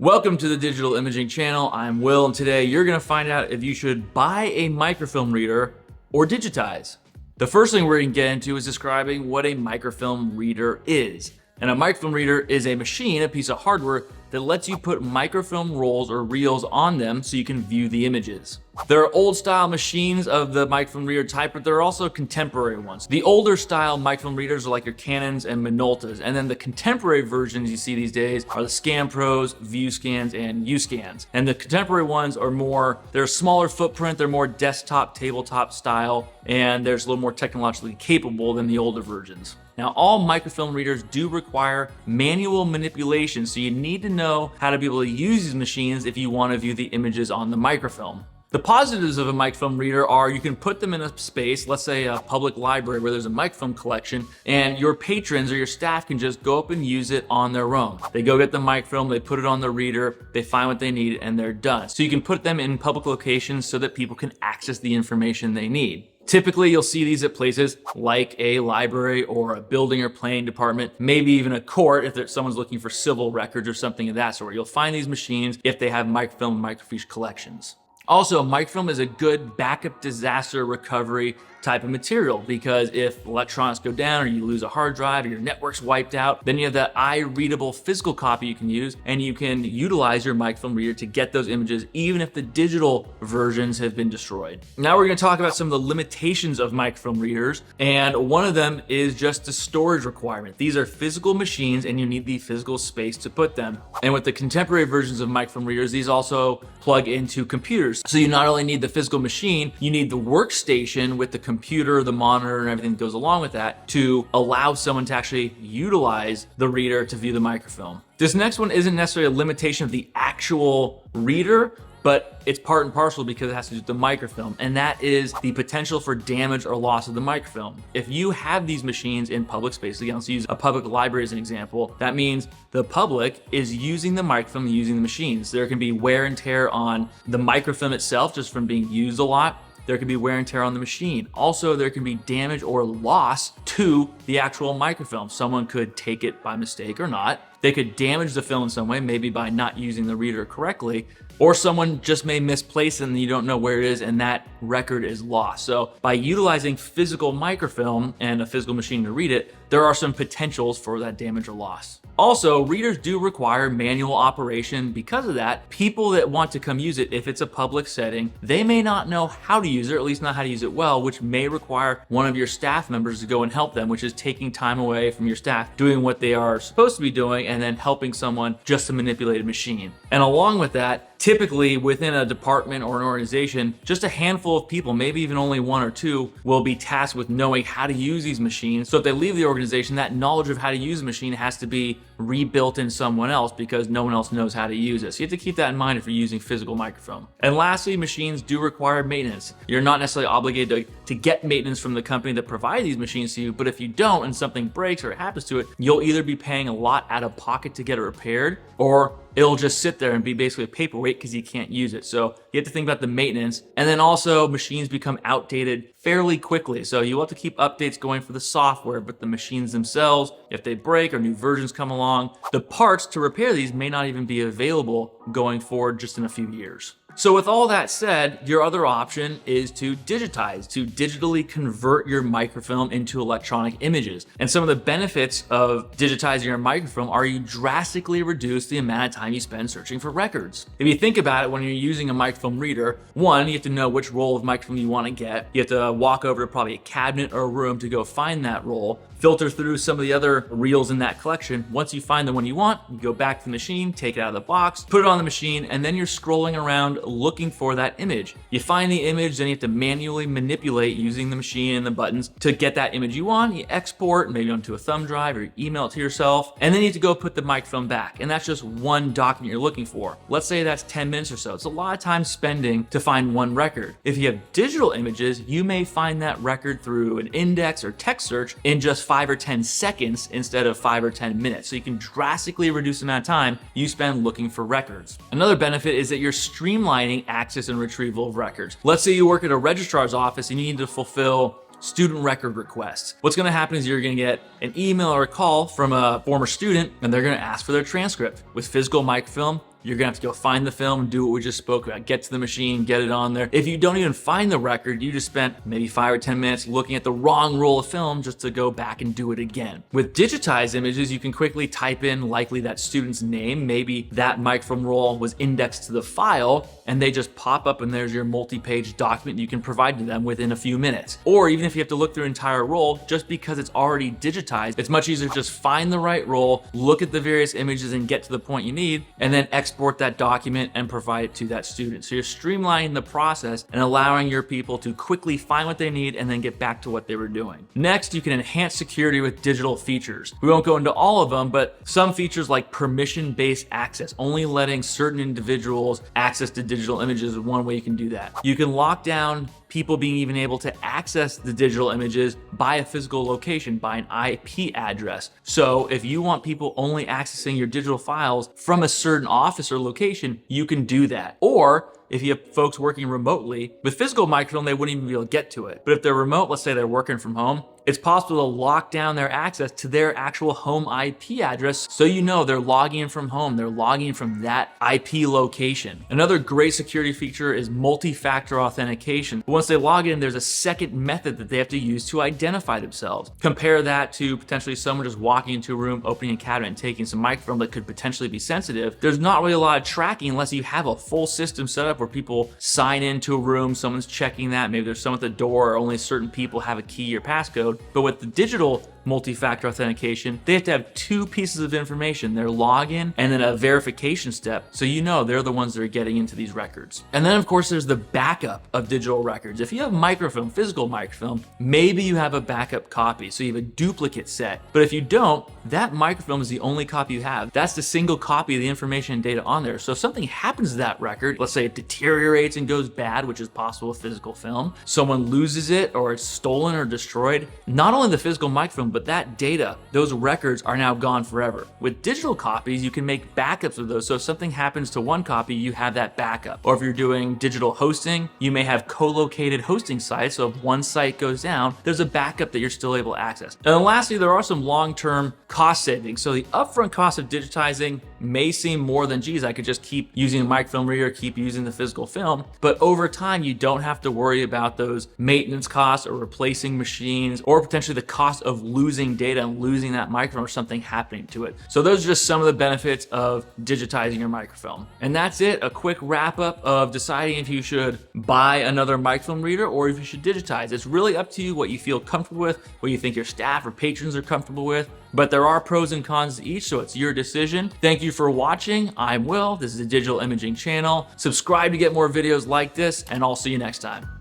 Welcome to the Digital Imaging Channel. I'm Will, and today you're going to find out if you should buy a microfilm reader or digitize. The first thing we're going to get into is describing what a microfilm reader is. And a microfilm reader is a machine, a piece of hardware that lets you put microfilm rolls or reels on them so you can view the images. There are old style machines of the microfilm reader type, but there are also contemporary ones. The older style microfilm readers are like your Canons and Minoltas, and then the contemporary versions you see these days are the Scan Pros, View Scans, and U-Scans. And the contemporary ones are they're a smaller footprint, they're more desktop, tabletop style, and there's a little more technologically capable than the older versions. Now, all microfilm readers do require manual manipulation, so you need to know how to be able to use these machines if you want to view the images on the microfilm. The positives of a microfilm reader are you can put them in a space, let's say a public library where there's a microfilm collection, and your patrons or your staff can just go up and use it on their own. They go get the microfilm, they put it on the reader, they find what they need, and they're done. So you can put them in public locations so that people can access the information they need. Typically, you'll see these at places like a library or a building or planning department, maybe even a court if someone's looking for civil records or something of that sort. You'll find these machines if they have microfilm and microfiche collections. Also, microfilm is a good backup disaster recovery type of material because if electronics go down or you lose a hard drive or your network's wiped out, then you have that eye-readable physical copy you can use, and you can utilize your microfilm reader to get those images even if the digital versions have been destroyed. Now we're going to talk about some of the limitations of microfilm readers, and one of them is just the storage requirement. These are physical machines and you need the physical space to put them. And with the contemporary versions of microfilm readers, these also plug into computers. So you not only need the physical machine, you need the workstation with the computer, the monitor, and everything that goes along with that to allow someone to actually utilize the reader to view the microfilm. This next one isn't necessarily a limitation of the actual reader, but it's part and parcel because it has to do with the microfilm, and that is the potential for damage or loss of the microfilm. If you have these machines in public space, again, let's use a public library as an example, that means the public is using the microfilm, using the machines. There can be wear and tear on the microfilm itself just from being used a lot. There can be wear and tear on the machine. Also, there can be damage or loss to the actual microfilm. Someone could take it by mistake or not. They could damage the film in some way, maybe by not using the reader correctly, or someone just may misplace it and you don't know where it is and that record is lost. So by utilizing physical microfilm and a physical machine to read it, there are some potentials for that damage or loss. Also, readers do require manual operation. Because of that, people that want to come use it, if it's a public setting, they may not know how to use it, or at least not how to use it well, which may require one of your staff members to go and help them, which is taking time away from your staff, doing what they are supposed to be doing, and then helping someone just to manipulate a machine. And along with that, typically within a department or an organization, just a handful of people, maybe even only one or two, will be tasked with knowing how to use these machines. So if they leave the organization, that knowledge of how to use a machine has to be rebuilt in someone else because no one else knows how to use it. So you have to keep that in mind if you're using physical microfilm. And lastly, machines do require maintenance. You're not necessarily obligated to get maintenance from the company that provide these machines to you, but if you don't and something breaks or it happens to it, you'll either be paying a lot out of pocket to get it repaired, or it'll just sit there and be basically a paperweight because you can't use it. So you have to think about the maintenance. And then also machines become outdated fairly quickly. So you have to keep updates going for the software, but the machines themselves, if they break or new versions come along, the parts to repair these may not even be available going forward just in a few years. So with all that said, your other option is to digitize, to digitally convert your microfilm into electronic images. And some of the benefits of digitizing your microfilm are you drastically reduce the amount of time you spend searching for records. If you think about it, when you're using a microfilm reader, one, you have to know which roll of microfilm you want to get. You have to walk over to probably a cabinet or a room to go find that roll, filter through some of the other reels in that collection. Once you find the one you want, you go back to the machine, take it out of the box, put it on the machine, and then you're scrolling around looking for that image. You find the image, then you have to manually manipulate using the machine and the buttons to get that image you want. You export maybe onto a thumb drive or you email it to yourself, and then you have to go put the microfilm back. And that's just one document you're looking for. Let's say that's 10 minutes or so. It's a lot of time spending to find one record. If you have digital images, you may find that record through an index or text search in just 5 or 10 seconds instead of 5 or 10 minutes. So you can drastically reduce the amount of time you spend looking for records. Another benefit is that you're streamlining access and retrieval of records. Let's say you work at a registrar's office and you need to fulfill student record requests. What's going to happen is you're going to get an email or a call from a former student and they're going to ask for their transcript. With physical microfilm, you're gonna have to go find the film, do what we just spoke about, get to the machine, get it on there. If you don't even find the record, you just spent maybe 5 or 10 minutes looking at the wrong roll of film just to go back and do it again. With digitized images, you can quickly type in likely that student's name, maybe that microfilm roll was indexed to the file, and they just pop up and there's your multi-page document you can provide to them within a few minutes. Or even if you have to look through an entire roll, just because it's already digitized, it's much easier to just find the right roll, look at the various images and get to the point you need, and then export that document and provide it to that student. So you're streamlining the process and allowing your people to quickly find what they need and then get back to what they were doing. Next, you can enhance security with digital features. We won't go into all of them, but some features like permission-based access, only letting certain individuals access to digital images is one way you can do that. You can lock down people being even able to access the digital images by a physical location, by an IP address. So if you want people only accessing your digital files from a certain office or location, you can do that. Or if you have folks working remotely, with physical microfilm, they wouldn't even be able to get to it. But if they're remote, let's say they're working from home, it's possible to lock down their access to their actual home IP address so you know they're logging in from home, they're logging in from that IP location. Another great security feature is multi-factor authentication. Once they log in, there's a second method that they have to use to identify themselves. Compare that to potentially someone just walking into a room, opening a cabinet and taking some microfilm that could potentially be sensitive. There's not really a lot of tracking unless you have a full system set up where people sign into a room, someone's checking that, maybe there's someone at the door, or only certain people have a key or passcode. But with the digital multi-factor authentication, they have to have 2 pieces of information, their login and then a verification step, so you know they're the ones that are getting into these records. And then of course there's the backup of digital records. If you have microfilm, physical microfilm, maybe you have a backup copy, so you have a duplicate set. But if you don't, that microfilm is the only copy you have. That's the single copy of the information and data on there. So if something happens to that record, let's say it deteriorates and goes bad, which is possible with physical film, someone loses it or it's stolen or destroyed, not only the physical microfilm, but that data, those records are now gone forever. With digital copies, you can make backups of those. So if something happens to one copy, you have that backup. Or if you're doing digital hosting, you may have co-located hosting sites. So if one site goes down, there's a backup that you're still able to access. And then lastly, there are some long-term cost savings. So the upfront cost of digitizing may seem more than, geez, I could just keep using a microfilm reader, keep using the physical film. But over time, you don't have to worry about those maintenance costs or replacing machines or potentially the cost of losing data and losing that microfilm or something happening to it. So those are just some of the benefits of digitizing your microfilm. And that's it, a quick wrap up of deciding if you should buy another microfilm reader or if you should digitize. It's really up to you what you feel comfortable with, what you think your staff or patrons are comfortable with. But there are pros and cons to each, so it's your decision. Thank you for watching. I'm Will. This is the Digital Imaging channel. Subscribe to get more videos like this, and I'll see you next time.